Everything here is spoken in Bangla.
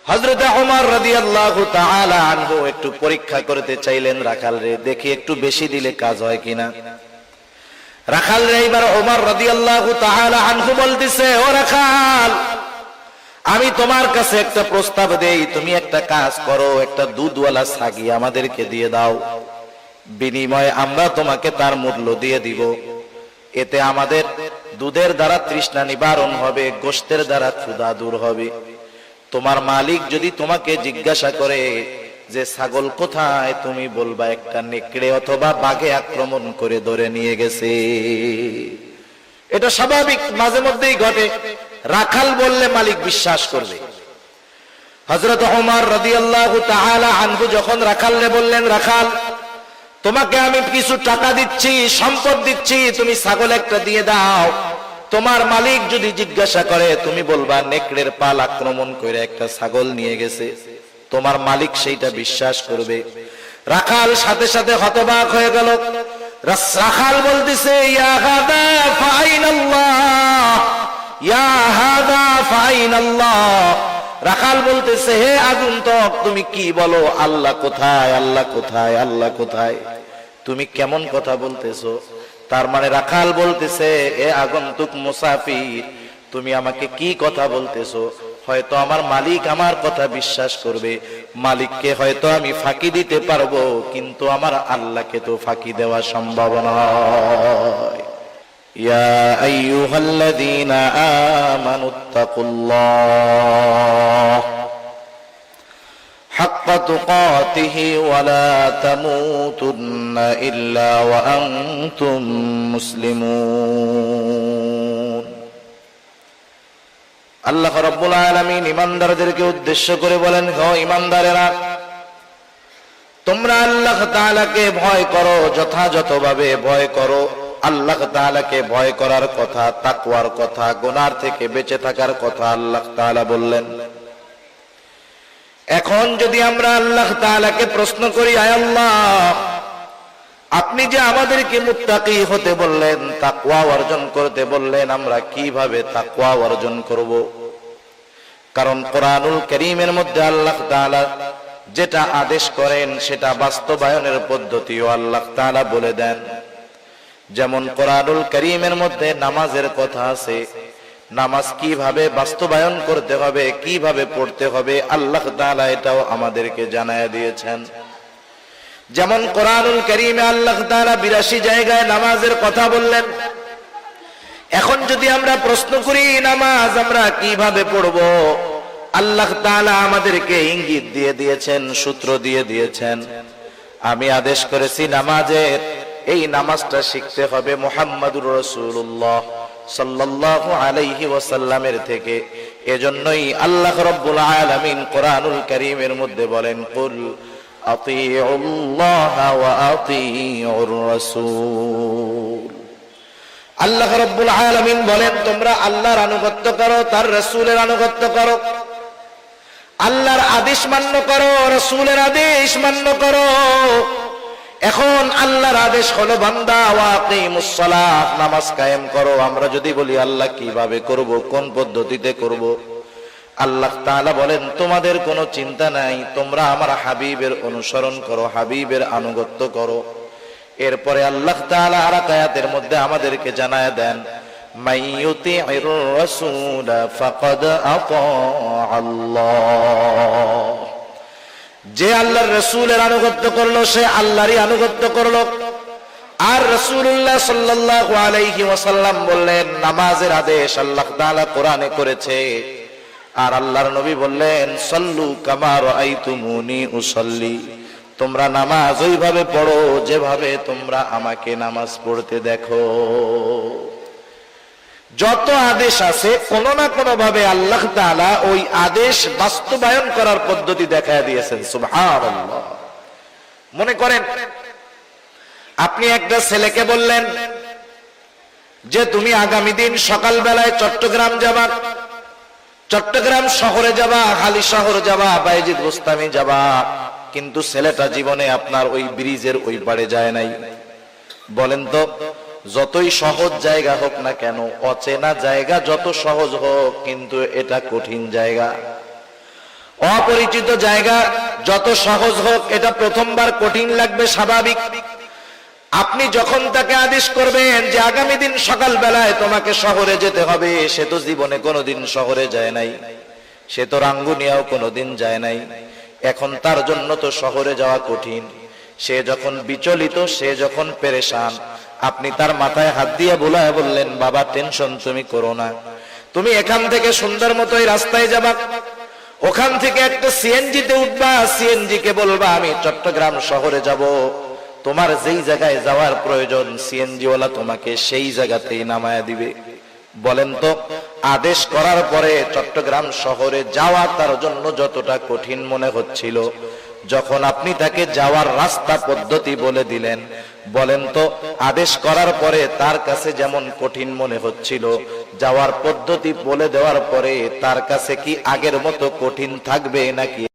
হযরত ওমর রাদিয়াল্লাহু তাআলা আনহু একটু পরীক্ষা করতে চাইলেন রাখাল রে, দেখি একটু বেশি দিলে কাজ হয় কিনা। রাখাল রে এবার ওমর রাদিয়াল্লাহু তাআলা আনহু বলতেছে, ও রাখাল, আমি তোমার কাছে একটা প্রস্তাব দেই, তুমি একটা কাজ করো, একটা দুধওয়ালা ছাগি আমাদেরকে দিয়ে দাও, বিনিময়ে আমরা তোমাকে তার মূল্য দিয়ে দিব। এতে আমাদের দুধের দ্বারা তৃষ্ণা নিবারণ হবে, গোশতের দ্বারা ক্ষুধা দূর হবে। তোমার মালিক যদি তোমাকে জিজ্ঞাসা করে যে ছাগল কোথায়, তুমি বলবা একটা নেকড়ে অথবা বাঘে আক্রমণ করে ধরে নিয়ে গেছে। এটা স্বাভাবিক, মাঝে মধ্যেই ঘটে। রাখাল বললে মালিক বিশ্বাস করবে। হযরত ওমর রাদিয়াল্লাহু তাআলা আনহু যখন রাখালরে বললেন, রাখাল, তোমাকে আমি কিছু টাকা দিচ্ছি, সম্পদ দিচ্ছি, তুমি ছাগল একটা দিয়ে দাও, তোমার মালিক যদি জিজ্ঞাসা করে তুমি বলবা নেকড়ের পাল আক্রমণ করে একটা ছাগল নিয়ে গেছে, তোমার মালিক সেইটা বিশ্বাস করবে। রাখাল সাথে সাথে হতবাক হয়ে গেল। রাখাল বলতেছে, ইয়া হাদা ফাইনাল্লাহ, ইয়া হাদা ফাইনাল্লাহ। রাখাল বলতেছে, হে আগন্তুক, তুমি কি বলো? আল্লাহ কোথায়, আল্লাহ কোথায়, আল্লাহ কোথায়? তুমি কেমন কথা বলতেছো? তার মানে রাখাল বলতেছে, এ আগন্তুক মুসাফির, তুমি আমাকে কি কথা বলতেছো? হয়তো আমার মালিক আমার কথা বিশ্বাস করবে, মালিককে হয়তো আমি ফাঁকি দিতে পারবো, কিন্তু আমার আল্লাহকে তো ফাঁকি দেওয়া সম্ভব নয়। ইয়া আইয়ুহাল্লাযীনা আমানুত্তাকুল্লাহ حق تقاته ولا تموتن إلا وأنتم مسلمون। আল্লাহ রাব্বুল আলামিন ঈমানদারদেরকে উদ্দেশ্য করে বলেন, হে ঈমানদারেরা, তোমরা আল্লাহ তাআলাকে ভয় করো, যথাযথভাবে ভয় করো। আল্লাহ তাআলাকে ভয় করার কথা, তাকওয়ার কথা, গুনাহ থেকে বেঁচে থাকার কথা আল্লাহ তাআলা বললেন। এখন যদি আমরা আল্লাহ তাআলাকে প্রশ্ন করি, আয় আল্লাহ, আপনি যে আমাদেরকে মুত্তাকি হতে বললেন, তাকওয়া অর্জন করতে বললেন, আমরা কিভাবে তাকওয়া অর্জন করব? কারণ কোরআনুল কারীমের মধ্যে আল্লাহ তাআলা যেটা আদেশ করেন সেটা বাস্তবায়নের পদ্ধতিও আল্লাহ তাআলা বলে দেন। যেমন কোরআনুল কারীমের মধ্যে নামাজের কথা আছে, নামাজ কিভাবে বাস্তবায়ন করতে হবে, কিভাবে পড়তে হবে, আল্লাহ তাআলা এটাও আমাদেরকে জানায় দিয়েছেন। যেমন কোরআনুল কারীমে আল্লাহ তাআলা ৮২ জায়গায় নামাজের কথা বললেন। এখন যদি আমরা প্রশ্ন করি নামাজ আমরা কিভাবে পড়ব, আল্লাহ তাআলা আমাদেরকে ইঙ্গিত দিয়ে দিয়েছেন, সূত্র দিয়ে দিয়েছেন। আমি আদেশ করেছি নামাজের, এই নামাজটা শিখতে হবে মুহাম্মাদুর রাসূলুল্লাহ সাল্লাল্লাহু আলাইহি ওয়াসাল্লামের থেকে। এজন্যই আল্লাহ রাব্বুল আলামিন কোরআনুল কারীমের মধ্যে বলেন, কুল আতিউল্লাহ ওয়া আতিউর রাসূল। আল্লাহ রাব্বুল আলামিন বলেন, তোমরা আল্লাহর আনুগত্য করো, তার রাসূলের আনুগত্য করো। আল্লাহর আদেশ মান্য করো, রাসূলের আদেশ মান্য করো। এখন আল্লাহর আদেশ হলো বান্দা ওয়াকিমুস সালাত, নামাজ কায়েম করো। আমরা যদি বলি আল্লাহ কিভাবে করব, কোন পদ্ধতিতে করব, আল্লাহ তাআলা বলেন তোমাদের কোনো চিন্তা নাই, তোমরা আমার হাবিবের অনুসরণ করো, হাবিবের আনুগত্য করো। এরপরে আল্লাহ তাআলা আর আয়াতের মধ্যে আমাদেরকে জানায় দেন, মাইয়ুতি'র রাসূল ফাকাদ আতা আল্লাহ। যে আল্লাহর রাসূলের আনুগত্য করলো সে আল্লাহরই আনুগত্য করলো। আর রাসূলুল্লাহ সাল্লাল্লাহু আলাইহি ওয়াসাল্লাম বললেন, নামাজের আদেশ আল্লাহ তাআলা কোরআনে করেছে। আর আল্লাহর নবী বললেন, সাল্লু কামা রাআইতুমুনি উসাল্লি, তোমরা নামাজ ওইভাবে পড়ো যেভাবে তোমরা আমাকে নামাজ পড়তে দেখো। যত আদেশ আছে কোনো না কোনো ভাবে আল্লাহ তাআলা ওই আদেশ বাস্তবায়ন করার পদ্ধতি দেখায় দিয়েছেন। সুবহানাল্লাহ। মনে করেন আপনি একটা ছেলেকে বললেন যে তুমি আগামী দিন সকাল বেলায় চট্টগ্রাম যাবা, চট্টগ্রাম শহরে যাবা, হালি শহর যাবা, বাইজিদ বুস্তামি যাবা, কিন্তু ছেলেটা জীবনে আপনার ওই ব্রিজের ওই পারে যায় নাই। বলেন তো, যতই সহজ জায়গা হোক না কেন, অচেনা জায়গা যত সহজ হোক, কিন্তু এটা কঠিন জায়গা। অপরিচিত জায়গা যত সহজ হোক, এটা প্রথমবার কঠিন লাগবে, স্বাভাবিক। আপনি যখন তাকে আদেশ করবেন যে আগামী দিন সকাল বেলায় তোমাকে শহরে যেতে হবে, সে তো জীবনে কোনোদিন শহরে যায় নাই, সে তো রাঙ্গুনিয়াও কোনোদিন যায় নাই, এখন তার জন্য তো শহরে যাওয়া কঠিন। সে যখন বিচলিত, সে যখন পেরেশান, আপনি তার মাথায় হাত দিয়ে বুলায় বললেন, বাবা টেনশন তুমি করো না, তুমি এখান থেকে সুন্দর মতো এই রাস্তায় যাবা, ওখান থেকে একটা সিএনজিতে উঠবা, সিএনজি কে বলবা আমি চট্টগ্রাম শহরে যাব, তোমার যেই জায়গায় যাওয়ার প্রয়োজন সিএনজি ওয়ালা তোমাকে সেই জায়গাতেই নামায়া দিবে। বলেন তো, আদেশ করার পরে চট্টগ্রাম শহরে যাওয়া তার জন্য যতটা কঠিন মনে হচ্ছিল, যখন আপনি তাকে যাওয়ার রাস্তা পদ্ধতি বলে দিলেন, বলেন তো আদেশ করার পরে তার কাছে যেমন কঠিন মনে হচ্ছিল, যাওয়ার পদ্ধতি বলে দেওয়ার পরে তার কাছে কি আগের মতো কঠিন থাকবে নাকি